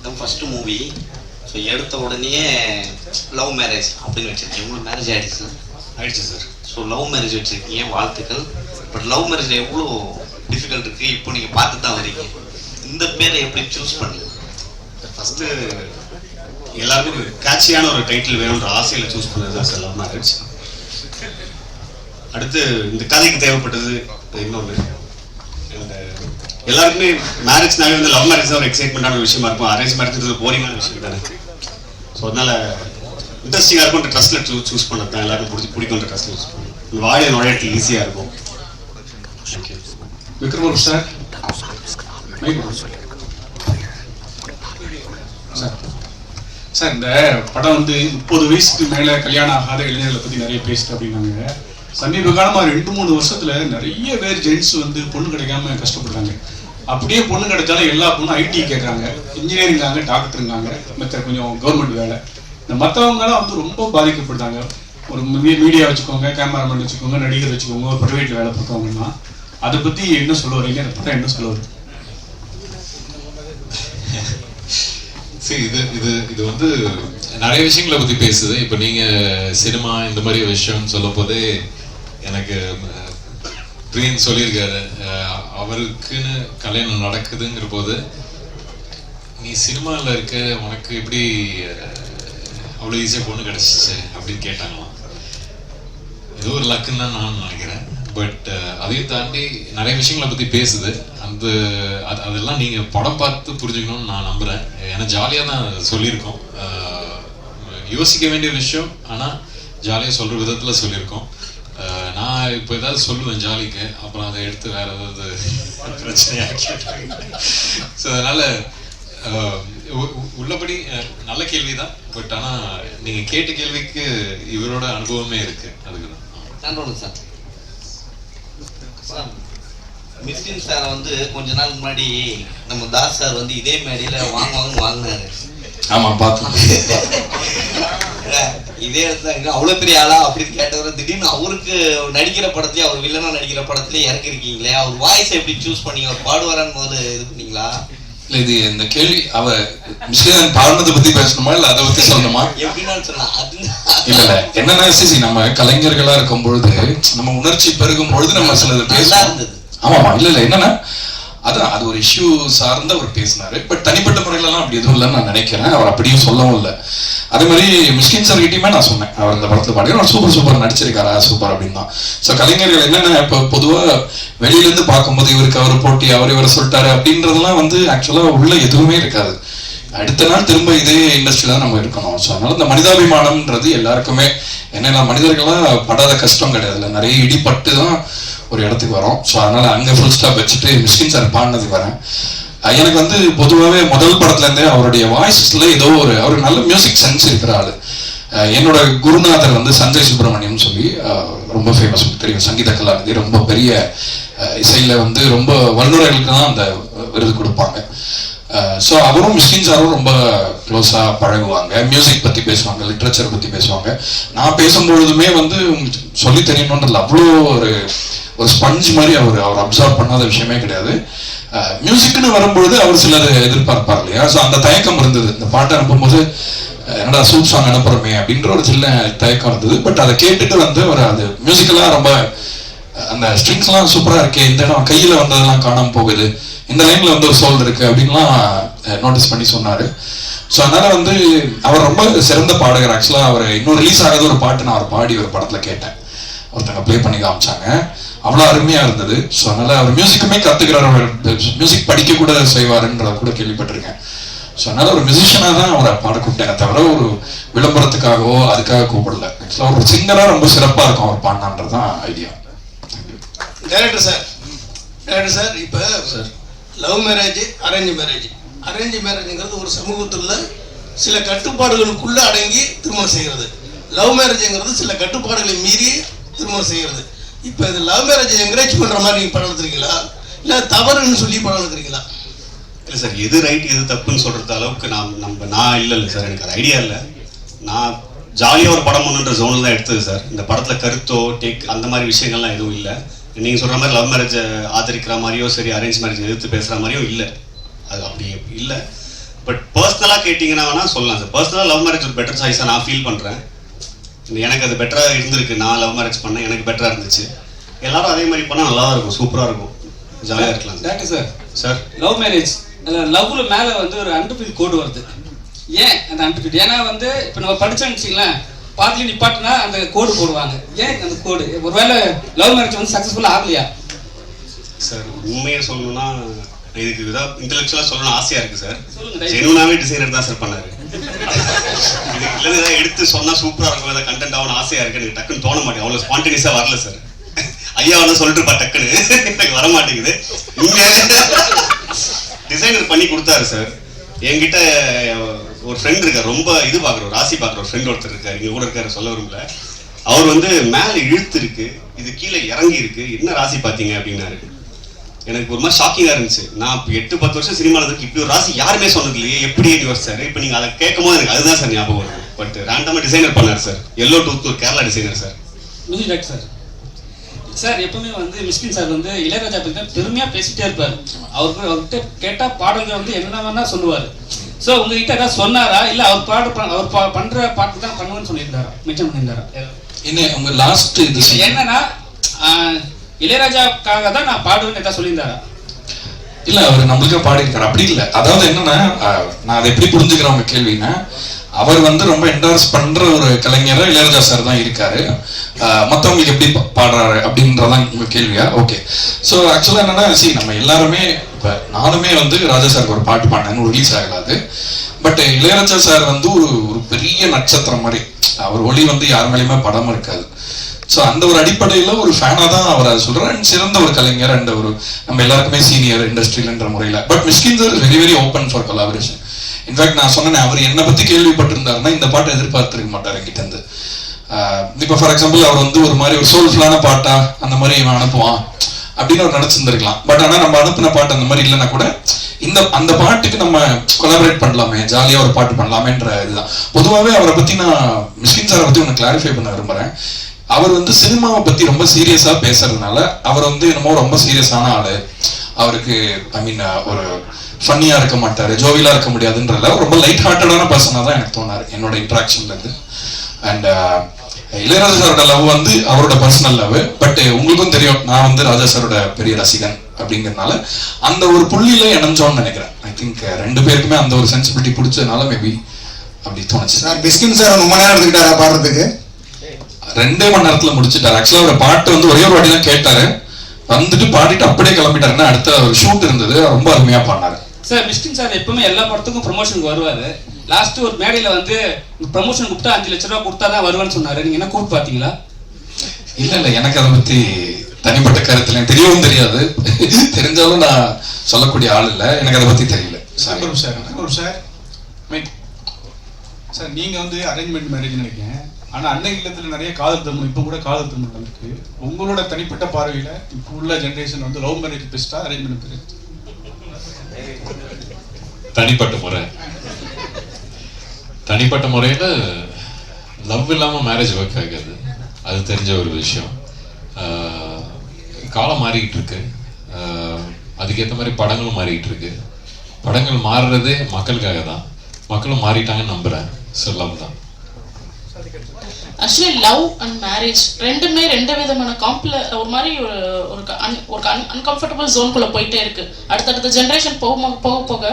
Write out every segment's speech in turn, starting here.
இதுதான் first movie. So எடுத்த உடனே லவ் மேரேஜ் அப்படின்னு வச்சுருக்கீங்க. உங்களுக்கு மேரேஜ் ஆகிடுச்சு? ஆயிடுச்சு சார். ஸோ லவ் மேரேஜ் வச்சுருக்கீங்க, வாழ்த்துக்கள். பட் லவ் மேரேஜ் எவ்வளோ டிஃபிகல்ட் இருக்குது இப்போ நீங்கள் பார்த்து தான் வரீங்க. இந்த பேரை எப்படி சூஸ் பண்ணல? ஃபஸ்ட்டு எல்லாருக்கும் ஒரு கேட்சியான ஒரு டைட்டில் வேணுன்ற ஆசையில் சூஸ் பண்ணது தான் சார் லவ் மேரேஜ். அடுத்து இந்த கதைக்கு தேவைப்பட்டது இன்னொன்று. எல்லாருக்குமே மேரேஜ்னாலே வந்து லவ் மேரேஜ் தான் ஒரு எக்ஸைட்மெண்ட்டான விஷயமா இருக்கும். அரேஞ்ச் மேரேஜ் போரிங்கான விஷயம் தானே. ஸோ அதனால இன்ட்ரெஸ்டிங்காக இருக்கும்ன்ற ட்ரஸ்ட்டில் சூஸ் பண்ணது தான். எல்லாருக்கும் பிடிக்கும்ன்ற ட்ரஸ்ட்டில் சூஸ் பண்ணுவோம். வாழை நுழையத்துக்கு ஈஸியாக இருக்கும். தேங்க்யூ. விக்ரம் சார். சார், இந்த படம் வந்து 30 வயசுக்கு மேலே கல்யாணம் ஆகாத இளைஞர்களை பற்றி நிறைய பேசுது அப்படின்னாங்க. சமீப காலமாக 2-3 வருஷத்துல நிறைய பேர் ஜென்ஸ் வந்து பொண்ணு கிடைக்காம கஷ்டப்படுறாங்க. அப்படியே பொண்ணு கிடைச்சாலும் எல்லா பொண்ணும் ஐடி கேட்குறாங்க, இன்ஜினியரிங்காங்க, டாக்டருங்காங்க, மற்ற கொஞ்சம் கவர்மெண்ட் வேலை. இந்த மற்றவங்களாம் வந்து ரொம்ப பாதிக்கப்படுறாங்க. ஒரு மீடியா வச்சுக்கோங்க, கேமராமேன் வச்சுக்கோங்க, நடிகர் வச்சுக்கோங்க, ஒரு ப்ரைவேட்டில் வேலை பார்க்கவங்கன்னா அதை பற்றி என்ன சொல்ல வரீங்க? அந்த படம் என்ன சொல்ல வருது? சரி, இது வந்து நிறைய விஷயங்களை பற்றி பேசுது. இப்போ நீங்கள் சினிமா இந்த மாதிரி விஷயம்னு சொல்லும் போதே எனக்கு பிரியன் சொல்லியிருக்காரு, அவருக்குன்னு கல்யாணம் நடக்குதுங்கிற போது நீ சினிமாவில் இருக்க, உனக்கு எப்படி அவ்வளோ ஈஸியாக பொண்ணு கிடச்சிச்சு அப்படின்னு கேட்டாங்களாம். ஏதோ ஒரு லக்குன்னு தான் நான் நினைக்கிறேன். பட் அதையும் தாண்டி நிறைய விஷயங்களை பற்றி பேசுது. அதெல்லாம் நீங்கள் படம் பார்த்து புரிஞ்சுக்கணும்னு நான் நம்புகிறேன். ஏன்னா ஜாலியாக தான் சொல்லியிருக்கோம். யோசிக்க வேண்டிய விஷயம், ஆனால் ஜாலியாக சொல்கிற விதத்தில் சொல்லியிருக்கோம். நான் இப்போ ஏதாவது சொல்லுவேன் ஜாலிக்கு, அப்புறம் அதை எடுத்து வேறு ஏதாவது பிரச்சனையாக கேட்டாங்க. ஸோ அதனால் உள்ளபடி நல்ல கேள்வி தான். பட் ஆனால் நீங்கள் கேட்ட கேள்விக்கு இவரோட அனுபவமே இருக்குது. அதுக்கு தான் நன்றி சார். மிஸ்கின் சார் வந்து கொஞ்ச நாள் முன்னாடி நம்ம தாஸ் சார் வந்து இதே மேடையில் வாங்கினாரு. ஆமாம், பார்த்தோம். இதே இடத்துல அவ்வளோ பெரிய ஆளா அப்படின்னு கேட்டவர் திடீர்னு அவருக்கு நடிக்கிற படத்துலேயே, அவர் வில்லனா நடிக்கிற படத்துலேயே இறக்கிருக்கீங்களே, அவர் வாய்ஸை எப்படி சூஸ் பண்ணீங்க? அவர் பாடுவாரான்னு முதல்ல இது பண்ணீங்களா? இல்லை, இது இந்த கேள்வி அவ மிஸ்கின் பாடுனதை பற்றி பேசணுமா இல்லை அதை பற்றி சொல்லணுமா? எப்படின்னு சொல்லலாம். அது இல்லை என்னன்னா, நம்ம கலைஞர்களாக இருக்கும் பொழுது, நம்ம உணர்ச்சி பெருகும் பொழுது நம்ம சிலது பேசலாம். ஆமாமா, இல்லை என்னன்னா அதான் அது ஒரு இஷ்யூ சார்ந்த அவர் பேசினாரு. பட் தனிப்பட்ட முறையிலலாம் அப்படி எதுவும் இல்லைன்னு நான் நினைக்கிறேன். அவர் அப்படியும் சொல்லவும் இல்லை. அதே மாதிரி மிஸ்கின் சார் கிட்டயுமே நான் சொன்னேன், அவர் இந்த படத்தில் பாடி அவர் சூப்பர் நடிச்சிருக்காரா, சூப்பர் அப்படின்னு தான். ஸோ கலைஞர்கள் என்னென்ன இப்போ பொதுவாக வெளியிலேருந்து பார்க்கும்போது இவருக்கு அவர் போட்டி, இவர் சொல்லிட்டாரு அப்படின்றதெல்லாம் வந்து ஆக்சுவலாக உள்ள எதுவுமே இருக்காது. அடுத்த நாள் திரும்ப இதே இண்டஸ்ட்ரியில தான் நம்ம இருக்கணும். ஸோ அதனால இந்த மனிதாபிமானம்ன்றது எல்லாருக்குமே, ஏன்னா மனிதர்களாக படாத கஷ்டம் கிடையாது, இல்லை நிறைய இடிப்பட்டு தான் ஒரு இடத்துக்கு வரோம். ஸோ அதனால அங்கே ஃபுல் ஸ்டாப் வச்சுட்டு மிஸ்கின் சார் பாடினதுக்கு வரேன். எனக்கு வந்து பொதுவாகவே முதல் படத்துலேருந்தே அவருடைய வாய்ஸ்ல ஏதோ அவர் நல்ல மியூசிக் சென்ஸ் இருக்கிற ஆள். என்னோட குருநாதர் வந்து சஞ்சய் சுப்பிரமணியம் சொல்லி ரொம்ப ஃபேமஸ், தெரியும், சங்கீத கலாநிதி, ரொம்ப பெரிய இசையில் வந்து ரொம்ப வல்லுநர்களுக்கு தான் அந்த விருது கொடுப்பாங்க. ஸோ அவரும் மிஸ்கின் சாரும் ரொம்ப க்ளோஸாக பழகுவாங்க, மியூசிக் பற்றி பேசுவாங்க, லிட்ரேச்சர் பற்றி பேசுவாங்க. நான் பேசும்பொழுதுமே வந்து சொல்லி தெரியணுன்றதுல அவ்வளோ ஒரு ஸ்பஞ்ச் மாதிரி அவர் அப்சர்வ் பண்ணாத விஷயமே கிடையாது. மியூசிக்னு வரும்பொழுது அவர் சிலர் எதிர்பார்ப்பார் இல்லையா? ஸோ அந்த தயக்கம் இருந்தது. இந்த பாட்டை அனுப்பும்போது என்னடா சூப் சாங் அனுப்புறமே அப்படின்ற ஒரு சின்ன தயக்கம் இருந்தது. பட் அதை கேட்டுட்டு வந்து அவர் அது மியூசிக்கெல்லாம் ரொம்ப அந்த ஸ்ட்ரிங்ஸ்லாம் சூப்பராக இருக்கே, இந்த இடம் கையில் வந்ததெல்லாம் காணாமல் போகுது, இந்த லைனில் வந்து ஒரு சோல் இருக்கு அப்படின்லாம் நோட்டீஸ் பண்ணி சொன்னார். ஸோ அதனால வந்து அவர் ரொம்ப சிறந்த பாடகர். ஆக்சுவலாக அவர் இன்னும் ரிலீஸ் ஆகாத ஒரு பாட்டு நான் அவர் பாடி ஒரு படத்தில் கேட்டேன், ஒருத்தங்க ப்ளே பண்ணி காமிச்சாங்க, அவ்வளோ அருமையாக இருந்தது. ஸோ அதனால அவர் மியூசிக்குமே கற்றுக்கிறார், அவர் மியூசிக் படிக்க கூட செய்வாருன்றத கூட கேள்விப்பட்டிருக்கேன். ஸோ அதனால ஒரு மியூசிஷியனாக தான் அவரை பாட கூப்பிட்டேன், தவிர ஒரு விளம்பரத்துக்காகவோ அதுக்காக கூப்பிடல. ஆக்சுவலாக ஒரு சிங்கராக ரொம்ப சிறப்பாக இருக்கும் அவர் பாடினான்றது தான் ஐடியா. டைரக்டர் சார், இப்போ சார் லவ் மேரேஜ், அரேஞ்ச் மேரேஜுங்கிறது ஒரு சமூகத்தில் சில கட்டுப்பாடுகளுக்குள்ளே அடங்கி திருமணம் செய்கிறது. லவ் மேரேஜுங்கிறது சில கட்டுப்பாடுகளை மீறி திருமணம் செய்கிறது. இப்போ இது லவ் மேரேஜ் என்கரேஜ் பண்ணுற மாதிரி நீங்கள் படம் எடுத்துருக்கீங்களா, இல்லை தவறுன்னு சொல்லி படம் எடுக்கிறீங்களா? இல்லை சார், எது ரைட் எது தப்புன்னு சொல்கிறது அளவுக்கு நான் இல்லை சார், எனக்கு அது ஐடியா இல்லை. நான் ஜாலியாக ஒரு படம் ஒன்றுன்ற ஜோனில் தான் எடுத்தது சார். இந்த படத்தில் கருத்தோ அந்த மாதிரி விஷயங்கள்லாம் எதுவும் இல்லை. நீங்கள் சொல்கிற மாதிரி லவ் மேரேஜை ஆதரிக்கிற மாதிரியோ சரி, அரேஞ்ச் மேரேஜ் எதிர்த்து பேசுகிற மாதிரியோ இல்லை, அது அப்படி இல்லை. பட் பர்சனல் கேட்டிங்கன்னா வேணா சொல்லலாம் சார். பர்சனலாக லவ் மேரேஜ் ஒரு பெட்டர் சாய்ஸாக நான் ஃபீல் பண்ணுறேன். எனக்கு அது பெட்டராக இருந்திருக்கு. நான் லவ் மேரேஜ் பண்ணேன், எனக்கு பெட்டராக இருந்துச்சு. எல்லாரும் அதே மாதிரி பண்ணால் நல்லா தான் இருக்கும், சூப்பராக இருக்கும், ஜாலியாக இருக்கலாம் doctor sir. Sir love marriage லவ்ல மேலே வந்து ஒரு அன்டிஃபிட் கோடு வருது. ஏன் அந்த அன்டிஃபிட்? ஏன்னா வந்து இப்போ நம்ம படித்தோம்னு வச்சிங்களேன், பாதியில் நிப்பாட்டினா அந்த கோடு போடுவாங்க. ஏன் அந்த கோடு? ஒருவேளை லவ் மேரேஜ் வந்து சக்ஸஸ்ஃபுல்லாக ஆகலையா சார்? உண்மையை சொல்லணும்னா இதுக்கு இதாக இன்டெலெக்சுவலாக சொல்லணும்னு ஆசையாக இருக்குது சார். சொல்லுங்க. ஜெனுவனாகவே டிசைனர் தான் சார் பண்ணாரு. இதுக்கு இல்லை ஏதாவது எடுத்து சொன்னால் சூப்பராக இருக்கும், ஏதாவது கண்டென்ட் ஆகணும் ஆசையாக இருக்கு. எனக்கு டக்குன்னு தோண மாட்டேங்குது, அவ்வளோ ஸ்பான்டேனியஸாக வரல சார். ஐயா வந்து சொல்லிட்டுப்பா டக்குன்னு எனக்கு வர மாட்டேங்குது. டிசைனர் பண்ணி கொடுத்தாரு சார். என்கிட்ட ஒரு ஃப்ரெண்ட் இருக்கார், ரொம்ப இது பார்க்குற ராசி பார்க்குற ஒரு ஃப்ரெண்ட் ஒருத்தர் இருக்காரு, இங்கே கூட இருக்காரு, சொல்ல விரும்பல. அவர் வந்து மேலே இழுத்து இருக்கு, இது கீழே இறங்கி இருக்கு, என்ன ராசி பார்த்தீங்க அப்படின்னாரு. எனக்கு ஒரு மாதிரி ஷாக்கிங்காக இருந்துச்சு. நான் இப்போ 8-10 வருஷம் சினிமாவில் இருக்கு, இப்படி ஒரு ராசி யாருமே சொன்னது இல்லையே, எப்படி யோசிச்சாரு. இப்போ நீங்கள் அதை கேட்கும் போது எனக்கு அதுதான் சார் ஞாபகம் வருது. பட் ரேண்டமாக டிசைனர் பண்ணார் சார். எல்லோ டூத் ஒரு Kerala designer sir. Music director sir. Sir எப்பவுமே வந்து மிஸ்கின் சார் வந்து இளையராஜா பற்றி தான் பெருமையாக பேசிகிட்டே இருப்பார். அவர்கிட்ட கேட்டால் பாடல்கள் வந்து என்ன வேணா சொல்லுவார். ஸோ உங்ககிட்ட ஏதாவது சொன்னாரா, இல்லை அவர் பண்ணுற பாட்டு தான் பண்ணுவேன்னு சொல்லியிருந்தாரா, மென்ஷன் பண்ணியிருந்தாரா? என்ன உங்க லாஸ்ட் இது என்னன்னா இளையராஜாக்காக தான் நான் பாடுவேன்னு ஏதாவது சொல்லியிருந்தாரா? இல்ல அவர் நம்மளுக்கே பாடியிருக்காரு. அப்படி இல்லை. அதாவது என்னன்னா நான் அதை எப்படி புரிஞ்சுக்கிறேன் உங்க கேள்வின்னா, அவர் வந்து ரொம்ப என்டார்ஸ் பண்ற ஒரு கலைஞரா இளையராஜா சார் தான் இருக்காரு. மற்றவங்களுக்கு எப்படி பாடுறாரு அப்படின்றதான் உங்க கேள்வியா? ஓகே. ஸோ ஆக்சுவலா என்னன்னா நம்ம எல்லாருமே இப்போ நானுமே வந்து ராஜா சாருக்கு ஒரு பாட்டு பாடினேன்னு ரிலீஸ் ஆகலாது. பட் இளையராஜா சார் வந்து ஒரு பெரிய நட்சத்திரம் மாதிரி, அவர் ஒளி வந்து யார் மேலேயுமே படம் இருக்காது. ஸோ அந்த ஒரு அடிப்படையில் ஒரு ஃபேனாக தான் அவர் அதை சொல்கிறார். அண்ட் சிறந்த ஒரு கலைஞர் அண்ட் ஒரு நம்ம எல்லாருக்குமே சீனியர் இண்டஸ்ட்ரியில்ன்ற முறையில். But Mysskin sir is very very open for collaboration. In fact நான் சொன்னேன், அவர் என்னை பற்றி கேள்விப்பட்டிருந்தாருன்னா இந்த பாட்டை எதிர்பார்த்துருக்க மாட்டார் என்கிட்ட இருந்து. இப்போ ஃபார் எக்ஸாம்பிள் அவர் வந்து ஒரு மாதிரி ஒரு சோல்ஃபுல்லான பாட்டா அந்த மாதிரி இவன் அனுப்புவான் அப்படின்னு அவர் நினச்சிருந்துருக்கலாம். பட் ஆனால் நம்ம அனுப்பின பாட்டு அந்த மாதிரி இல்லைன்னா கூட அந்த பாட்டுக்கு நம்ம கொலாபரேட் பண்ணலாமே, ஜாலியாக ஒரு பாட்டு பண்ணலாமேன்ற இதுதான். பொதுவாகவே அவரை பற்றி நான் மிஸ்கின் சாரை பற்றி ஒன்று கிளாரிஃபை பண்ண விரும்புகிறேன். அவர் வந்து சினிமாவை பற்றி ரொம்ப சீரியஸாக பேசுறதுனால அவர் வந்து என்னமோ ரொம்ப சீரியஸான ஆளு, அவருக்கு ஐ மீன் ஒரு ஃபன்னியாக இருக்க மாட்டார், ஜோவியலாக இருக்க முடியாதுன்றதுல ரொம்ப லைட் ஹார்ட்டடான பர்சனாக தான் எனக்கு தோணார் என்னோட இன்ட்ராக்ஷன்லேருந்து. அண்ட் இளையராஜா சாரோட லவ் வந்து அவரோட பர்சனல் லவ். பட் உங்களுக்கும் தெரியும் நான் வந்து ராஜா சாரோட பெரிய ரசிகன் அப்படிங்கிறதுனால அந்த ஒரு புள்ளியில இணைஞ்சோன்னு நினைக்கிறேன். ஐ திங்க் ரெண்டு பேருக்குமே அந்த ஒரு சென்சிபிலிட்டி பிடிச்சதுனால மேபி அப்படி தோணுச்சு. சார் மிஸ்கின் சார் 1 மணி நேரம் எடுத்துக்கிட்டாரா பாடுறதுக்கு? 2 மணி நேரத்துல முடிச்சுட்டாரு. ஆக்சுவலா ஒரு பாட்டு வந்து ஒரே ஒரு வாட்டி தான் கேட்டாரு, வந்துட்டு பாடிட்டு அப்படியே கிளம்பிட்டாருன்னா அடுத்த ஒரு ஷூட் இருந்தது, ரொம்ப அருமையா பாடினாரு. சார் மிஸ்கின் சார் எப்பவுமே எல்லா படத்துக்கும் ப்ரொமோஷனுக்கு வருவாரு. லாஸ்ட் ஒரு மேடையில வந்து ப்ரமோஷன் கூப்பிட்டா 5 லட்ச ரூபா கொடுத்தா தான் வருவான்னு சொன்னாரு. நீங்க என்ன கூப்பிட்டு பாத்தீங்களா? இல்ல எனக்கு அதை பத்தி தனிப்பட்ட கருத்துல எனக்கு தெரியவும் தெரியாது. தெரிஞ்சாலும் நான் சொல்லக்கூடிய ஆள் இல்ல, எனக்கு அதை பத்தி தெரியல. சார் நீங்க வந்து அரேஞ்ச்மெண்ட் மேரேஜ் நினைக்கிறேன். ஆனா அன்னை இல்லத்துல நிறைய காதல் திருமணம், இப்ப கூட காதல் திருமணம் இருக்கு. உங்களோட தனிப்பட்ட பார்வையில இப்ப உள்ள ஜெனரேஷன் வந்து லவ் மேரேஜ் பெஸ்டா அரேஞ்ச்மெண்ட் மேரேஜ்? தனிப்பட்ட முறையில லவ் இல்லாம மேரேஜ் ஒர்க் ஆகாது, அது தெரிஞ்ச ஒரு விஷயம். காலம் மாறிக்கிட்டு இருக்கு, அதுக்கேற்ற மாதிரி படங்களும் மாறிக்கிட்டு இருக்கு. படங்கள் மாறுறதே மக்களுக்காக தான், மக்களும் மாறிட்டாங்கன்னு நம்புறேன். ஸோ லவ் தான். ஆக்சுவலி லவ் அண்ட் மேரேஜ் ரெண்டுமே 2 விதமான ஒரு மாதிரி ஒரு அன்கம்ஃபர்டபுள் ஜோனுக்குள்ள போயிட்டே இருக்கு. அடுத்தடுத்த ஜென்ரேஷன் போக போக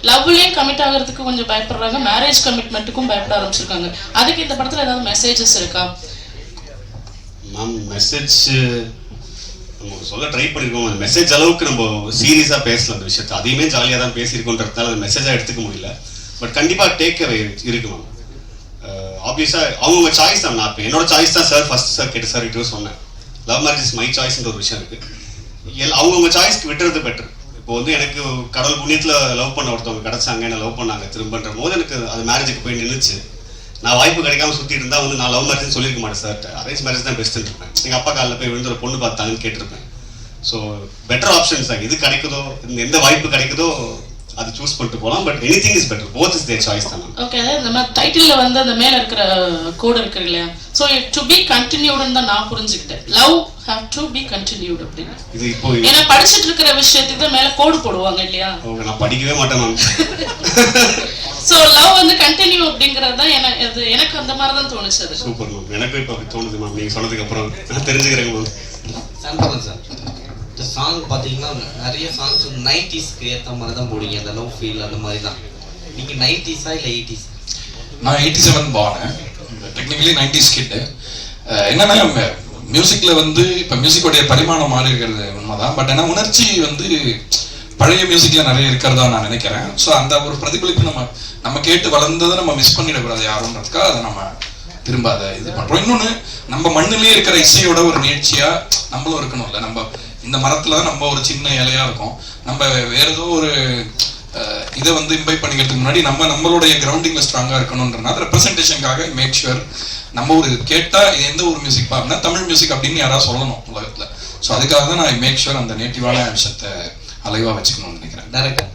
லவ்லயும் கமிட் ஆகிறதுக்கு கொஞ்சம் பயப்படுறாங்க, மேரேஜ் கமிட்மெண்ட்டுக்கும் பயப்பட ஆரம்பிச்சிருக்காங்க. அதுக்கு இந்த படத்துல ஏதாவது மெசேஜஸ் இருக்கா? மேம் மெசேஜ் நம்ம சொல்ல ட்ரை பண்ணியிருக்கோம். அந்த மெசேஜ் அளவுக்கு நம்ம சீரியஸாக பேசலாம் அந்த விஷயத்தை, அதையுமே ஜாலியாக தான் பேசியிருக்கோன்றதுனால அது மெசேஜாக எடுத்துக்க முடியல. பட் கண்டிப்பாக டேக் அவே இருக்கு மேம். ஆப்வியஸாக அவங்க சாய்ஸ் தான். நான் இப்போ என்னோட சாய்ஸ் தான் சார் ஃபர்ஸ்ட் சார் கேட்டு சார் கிட்ட சொன்னேன். லவ் மேரேஜ் இஸ் மை சாய்ஸ்ன்ற ஒரு விஷயம் இருக்கு. அவங்கவுங்க சாய்ஸ்க்கு விட்டுறது பெட்டர். இப்போ வந்து எனக்கு கடவுள் புண்ணியத்தில் லவ் பண்ண ஒருத்தவங்க கிடைச்சாங்க, என்ன லவ் பண்ணாங்க திரும்பன்ற போது எனக்கு அது மேரேஜுக்கு போய் நின்றுச்சு. நான் வாய்ப்பு கிடைக்காம சுற்றிட்டு இருந்தால் வந்து நான் லவ் மேரேஜ்னு சொல்லியிருக்க மாட்டேன் சார், அரேஞ்ச் மேரேஜ் தான் பெஸ்ட்டுன்னு இருப்பேன். எங்கள் அப்பா காலில் போய் விழுந்து ஒரு பொண்ணு பார்த்தாங்கன்னு கேட்டிருப்பேன். ஸோ பெட்டர் ஆப்ஷன்ஸ் தான். எது கிடைக்குதோ, எந்த வாய்ப்பு கிடைக்குதோ அது சூஸ் பண்ணிட்டு போலாம். But anything is better, both is there choice தான். ஓகே, இந்த மாதிரி டைட்டில்ல வந்து அந்த மேல இருக்கிற கோட் இருக்கு இல்லையா, சோ டு பி கண்டினியூட்னு தான் நான் புரிஞ்சுக்கிட்டேன். Love have to be continued அப்படின்னு. இது இப்போ ஏன்னா படிச்சிட்டு இருக்கிற விஷயத்துக்கு தான் மேல கோடு போடுவாங்க இல்லையா? நான் படிக்கவே மாட்டேன் மேம். சோ லவ் வந்து கண்டினியூ அப்படிங்கிறது தான் எனக்கு அந்த மாதிரி தான் தோணுச்சு அது. சூப்பர் மேம், எனக்கும் இப்போ அப்படி தோணுது மேம் நீங்கள் சொன்னதுக்கு அப்புறம் நான் தெரிஞ்சுக்கிறேன் மேம். சண்முகம் சார், இந்த சாங் பார்த்தீங்கன்னா நிறைய சாங்ஸ் 90ஸ்க்கு ஏற்ற மாதிரி தான் போடுங்க, அந்த லவ் ஃபீல் அந்த மாதிரி தான். நீங்கள் 90ஸா இல்லை 80s? நான் 87 born, டெக்னிக்கலி 90s கிட். என்னன்னா மியூசிக்ல வந்து இப்போ மியூசிக்கோடைய பரிமாணம் மாறி இருக்கிறது உண்மைதான். பட் ஆனால் உணர்ச்சி வந்து பழைய மியூசிக்ல நிறைய இருக்கிறதா நான் நினைக்கிறேன். ஸோ அந்த ஒரு பிரதிபலிப்பு நம்ம கேட்டு வளர்ந்ததை நம்ம மிஸ் பண்ணிடக்கூடாது யாருன்றதுக்காக அதை நம்ம திரும்ப அதை இது பண்றோம். இன்னொன்று, நம்ம மண்ணிலேயே இருக்கிற இசையோட ஒரு நிகழ்ச்சியா நம்மளும் இருக்கணும்ல. நம்ம இந்த மரத்துல நம்ம ஒரு சின்ன இலையா இருக்கும். நம்ம வேற ஏதோ ஒரு இதை வந்து இன்வைட் பண்ணிக்கிறதுக்கு முன்னாடி நம்மளுடைய கிரவுண்டிங்ல ஸ்ட்ராங்கா இருக்கணும்ன்றனால ரெப்ரஸன்டேஷனுக்காக மேக் ஷுர் நம்ம ஒரு கேட்டா இது எந்த ஒரு மியூசிக் பாருன்னா தமிழ் மியூசிக் அப்படின்னு யாராவது சொல்லணும் உலகத்துல. ஸோ அதுக்காக தான் நான் மேக் ஷுர் அந்த நேட்டிவான விஷயத்தை அலைவா வச்சுக்கணும்னு நினைக்கிறேன். டேரக்டர்